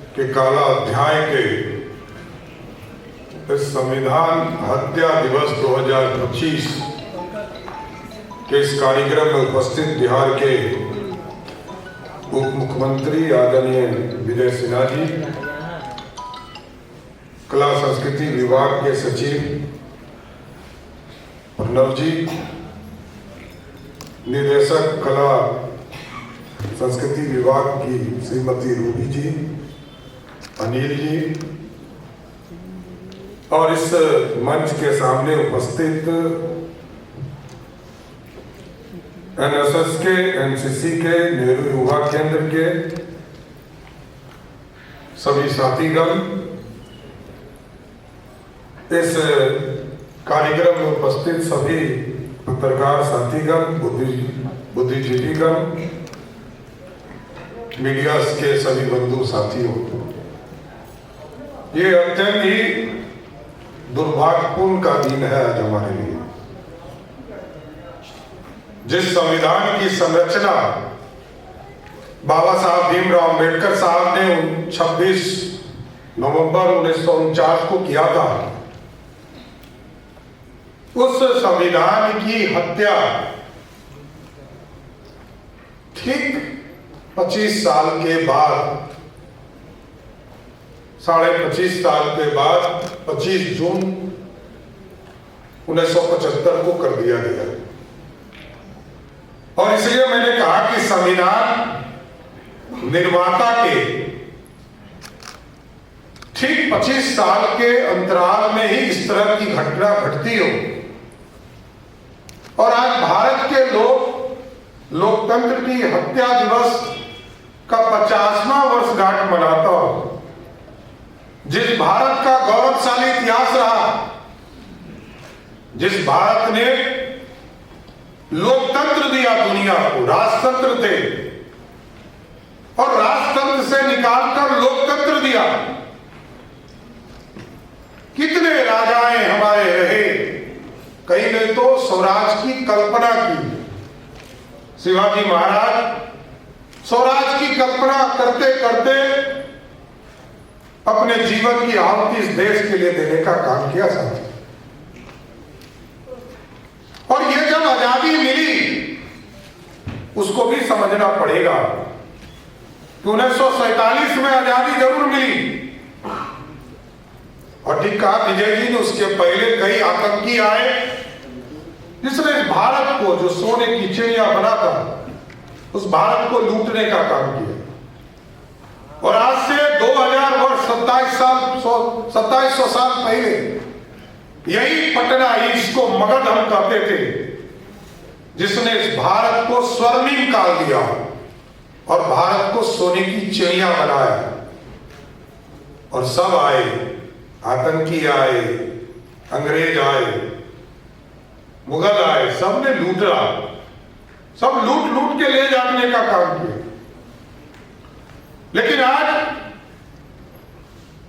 के काला अध्याय के इस संविधान हत्या दिवस 2025 के इस कार्यक्रम में उपस्थित बिहार के उप मुख्यमंत्री आदरणीय विजय सिन्हा जी, कला संस्कृति विभाग के सचिव प्रणव जी, निदेशक कला संस्कृति विभाग की श्रीमती रूबी जी, अनिल जी और इस मंच के सामने उपस्थित एनएसएस के, एनसीसी के, नेहरू युवा केंद्र के सभी साथीगण, इस कार्यक्रम में उपस्थित सभी पत्रकार साथीगण, बुद्धिजीवीगण, मीडिया के सभी बंधु साथियों, ये अत्यंत ही दुर्भाग्यपूर्ण का दिन है आज हमारे लिए। जिस संविधान की संरचना बाबा साहब भीमराव अम्बेडकर साहब ने 26 नवंबर 1949 को किया था, उस संविधान की हत्या ठीक 25 साल के बाद, 25.5 साल के बाद 25 जून 1975 को कर दिया गया। और इसलिए मैंने कहा कि संविधान निर्माता के ठीक 25 साल के अंतराल में ही इस तरह की घटना घटती हो और आज भारत के लोग लोकतंत्र की हत्या दिवस का 50वां वर्षगांठ मनाता हो। जिस भारत का गौरवशाली इतिहास रहा, जिस भारत ने लोकतंत्र दिया दुनिया को, राजतंत्र थे और राजतंत्र से निकालकर लोकतंत्र दिया। कितने राजाएं हमारे रहे, कई ने तो स्वराज की कल्पना की। शिवाजी महाराज स्वराज की कल्पना करते करते अपने जीवन की आहुति इस देश के लिए देने का काम किया साथी। और ये जब आजादी मिली, उसको भी समझना पड़ेगा कि 1947 में आजादी जरूर मिली और ठीक कहा विजय जी ने, उसके पहले कई आतंकी आए जिसने इस भारत को, जो सोने की चिड़िया बना था, उस भारत को लूटने का काम किया। और आज से 2000 वर्ष 2700 साल पहले यही पटना, इसको मगध हम कहते थे, जिसने इस भारत को स्वर्णिम काल दिया और भारत को सोने की चिड़िया बनाया। और सब आए, आतंकी आए, अंग्रेज आए, मुगल आए, सबने लूटा, सब लूट लूट के ले जाने का काम किया। लेकिन आज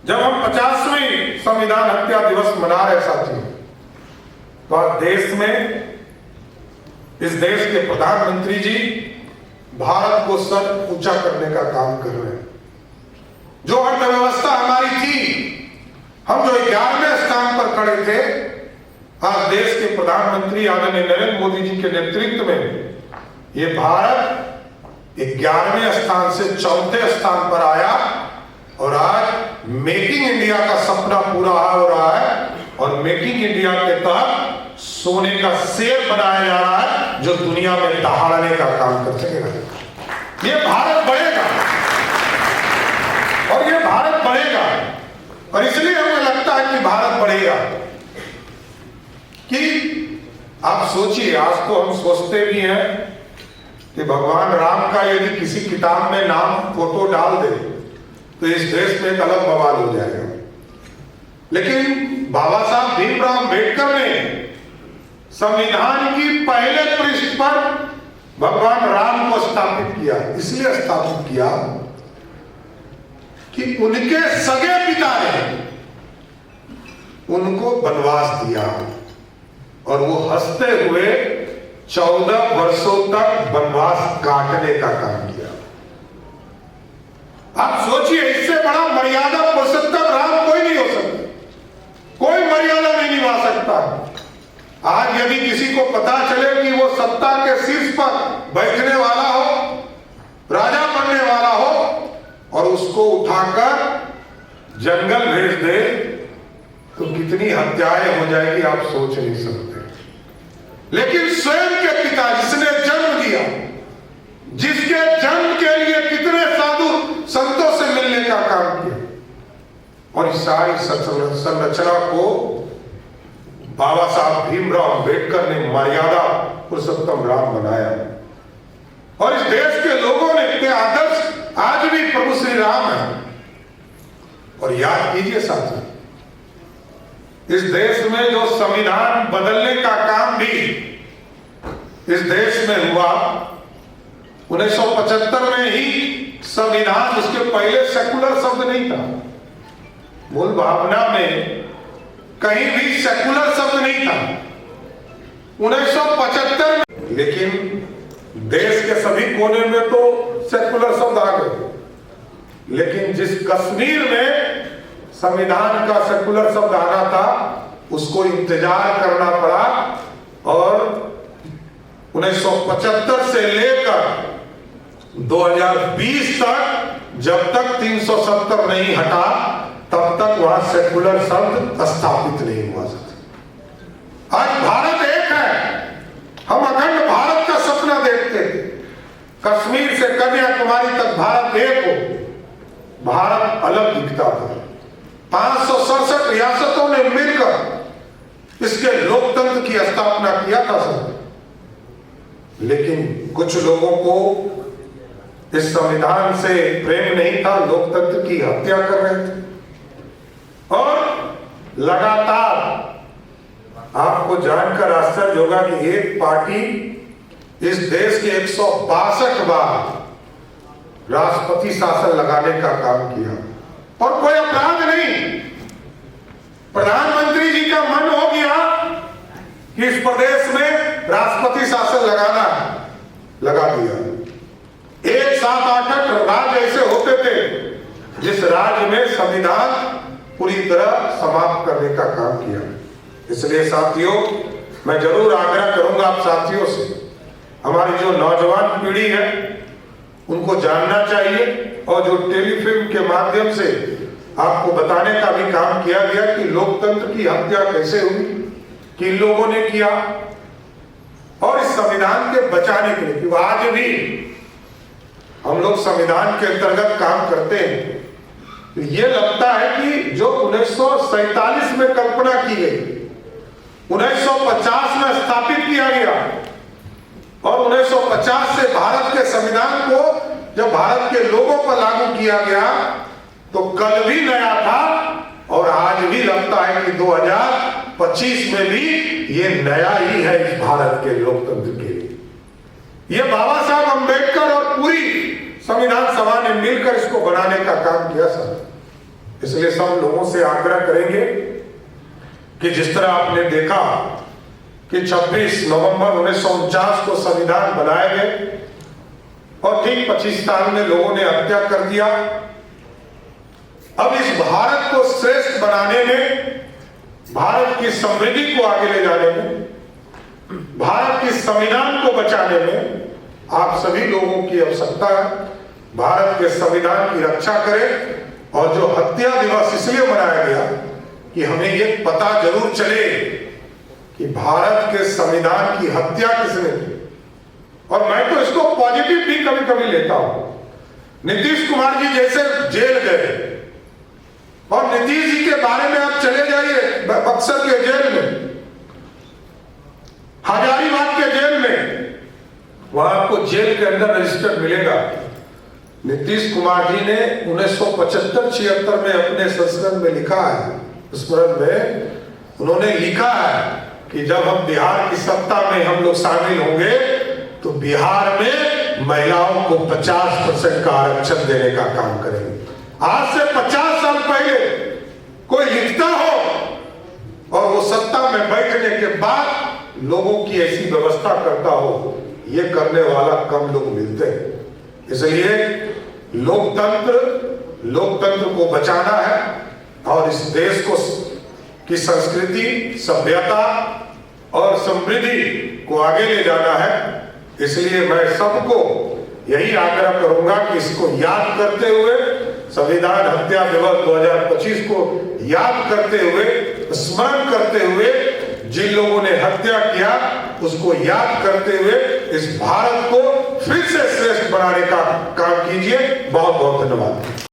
जब हम 50वें संविधान हत्या दिवस मना रहे साथियों, तो आज देश में, इस देश के प्रधानमंत्री जी भारत को सर ऊंचा करने का काम कर रहे हैं। जो अर्थव्यवस्था हमारी थी, हम जो 11वें स्थान पर खड़े थे, आज देश के प्रधानमंत्री आदरणीय नरेंद्र मोदी जी के नेतृत्व में ये भारत 11वें स्थान से 4थे स्थान पर आया और आज मेकिंग इंडिया का सपना पूरा हो रहा है। और मेकिंग इंडिया के तहत सोने का शेर बनाया जा रहा है, जो दुनिया में दहाड़ने का काम कर सकेगा। ये भारत बढ़ेगा और ये भारत बढ़ेगा। और इसलिए हमें लगता है कि भारत बढ़ेगा कि आप सोचिए, आज तो हम सोचते भी हैं कि भगवान राम का यदि किसी किताब में नाम, फोटो डाल दे तो इस देश में एक अलग बवाल हो जाएगा। लेकिन बाबा साहब भीमराव अम्बेडकर ने संविधान की पहले पृष्ठ पर भगवान राम को स्थापित किया। इसलिए स्थापित किया कि उनके सगे पिता ने उनको वनवास दिया और वो हंसते हुए 14 वर्षों तक वनवास काटने का काम किया। आप सोचिए, इससे बड़ा मर्यादा पुरुषोत्तम राम कोई नहीं हो सकता, कोई मर्यादा नहीं निभा सकता। आज यदि किसी को पता चले कि वो सत्ता के शीर्ष पर बैठने वाला हो, राजा बनने वाला हो और उसको उठाकर जंगल भेज दे तो कितनी हत्याएं हो जाएगी आप सोच नहीं सकते। लेकिन स्वयं के पिता जिसने जन्म दिया, जिसके जन्म के लिए कितने साधु संतों से मिलने का काम किया और इस सारी संरचना को बाबा साहब भीमराव अंबेडकर ने मर्यादा पुरुषोत्तम राम बनाया। और इस देश के लोगों ने इतने आदर्श आज भी प्रभु श्री राम है। और याद कीजिए साथियों, इस देश में जो संविधान बदलने का काम भी इस देश में हुआ 1975 में ही संविधान, उसके पहले सेकुलर शब्द नहीं था। मूल भावना में कहीं भी सेकुलर शब्द नहीं था 1975 में, लेकिन देश के सभी कोने में तो सेकुलर शब्द आ गए। लेकिन जिस कश्मीर में संविधान का सेकुलर शब्द आना था उसको इंतजार करना पड़ा और 1975 से लेकर 2020 तक जब तक 370 नहीं हटा तब तक वहां सेकुलर शब्द स्थापित नहीं हुआ सकता। आज भारत एक है, हम अखंड भारत का सपना देखते थे। कश्मीर से कन्याकुमारी तक भारत एक हो, भारत अलग दिखता था। 567 रियासतों ने मिलकर इसके लोकतंत्र की स्थापना किया था सर। लेकिन कुछ लोगों को इस संविधान से प्रेम नहीं था, लोकतंत्र की हत्या कर रहे थे। और लगातार आपको जानकर आश्चर्य होगा कि एक पार्टी इस देश के 162 बार राष्ट्रपति शासन लगाने का काम किया और कोई अपराध नहीं। प्रधानमंत्री जी का मन हो गया कि इस प्रदेश में राष्ट्रपति शासन लगाना, लगा दिया। 1-7-8 राज्य ऐसे होते थे जिस राज्य में संविधान पूरी तरह समाप्त करने का काम किया। इसलिए साथियों, मैं जरूर आग्रह करूंगा आप साथियों से, हमारी जो नौजवान पीढ़ी है उनको जानना चाहिए और जो टेलीफिल्म के माध्यम से आपको बताने का भी काम किया गया कि लोकतंत्र की हत्या कैसे हुई, किन लोगों ने किया और इस संविधान के बचाने के लिए। आज भी हम लोग संविधान के अंतर्गत काम करते हैं तो ये लगता है कि जो 1947 में कल्पना की गई, 1950 में स्थापित किया गया और 1950 से भारत के संविधान को जब भारत के लोगों पर लागू किया गया तो कल भी नया था और आज भी लगता है कि 2025 में भी ये नया ही है इस भारत के लोकतंत्र के लिए। ये बाबा साहब अंबेडकर और पूरी संविधान सभा ने मिलकर इसको बनाने का काम किया सर। इसलिए सब लोगों से आग्रह करेंगे कि जिस तरह आपने देखा कि 26 नवंबर 1949 को संविधान बनाए गए और ठीक 25 साल में लोगों ने हत्या कर दिया। अब इस भारत को श्रेष्ठ बनाने में, भारत की समृद्धि को आगे ले जाने में, भारत के संविधान को बचाने में आप सभी लोगों की आवश्यकता है। भारत के संविधान की रक्षा करें और जो हत्या दिवस इसलिए मनाया गया कि हमें ये पता जरूर चले कि भारत के संविधान की हत्या किसने की। और मैं तो इसको पॉजिटिव भी कभी कभी लेता हूं। नीतीश कुमार जी जैसे जेल गए और नीतीश जी के बारे में आप चले जाइए बक्सर के जेल में, हजारीबाग के जेल में, वहां आपको जेल के अंदर रजिस्टर मिलेगा। नीतीश कुमार जी ने 1975-76 में अपने संस्करण में लिखा है, स्मरण में उन्होंने लिखा है कि जब हम बिहार की सत्ता में हम लोग शामिल होंगे तो बिहार में महिलाओं को 50% का आरक्षण देने का काम करेंगे। आज से 50 साल पहले कोई लिखता हो और वो सत्ता में बैठने के बाद लोगों की ऐसी व्यवस्था करता हो, ये करने वाला कम लोग मिलते हैं। इसलिए लोकतंत्र लोकतंत्र को बचाना है और इस देश को की संस्कृति, सभ्यता और समृद्धि को आगे ले जाना है। इसलिए मैं सबको यही आग्रह करूंगा कि इसको याद करते हुए, संविधान हत्या दिवस 2025 को याद करते हुए, स्मरण करते हुए, जिन लोगों ने हत्या किया उसको याद करते हुए इस भारत को फिर से श्रेष्ठ बनाने का काम कीजिए। बहुत बहुत धन्यवाद।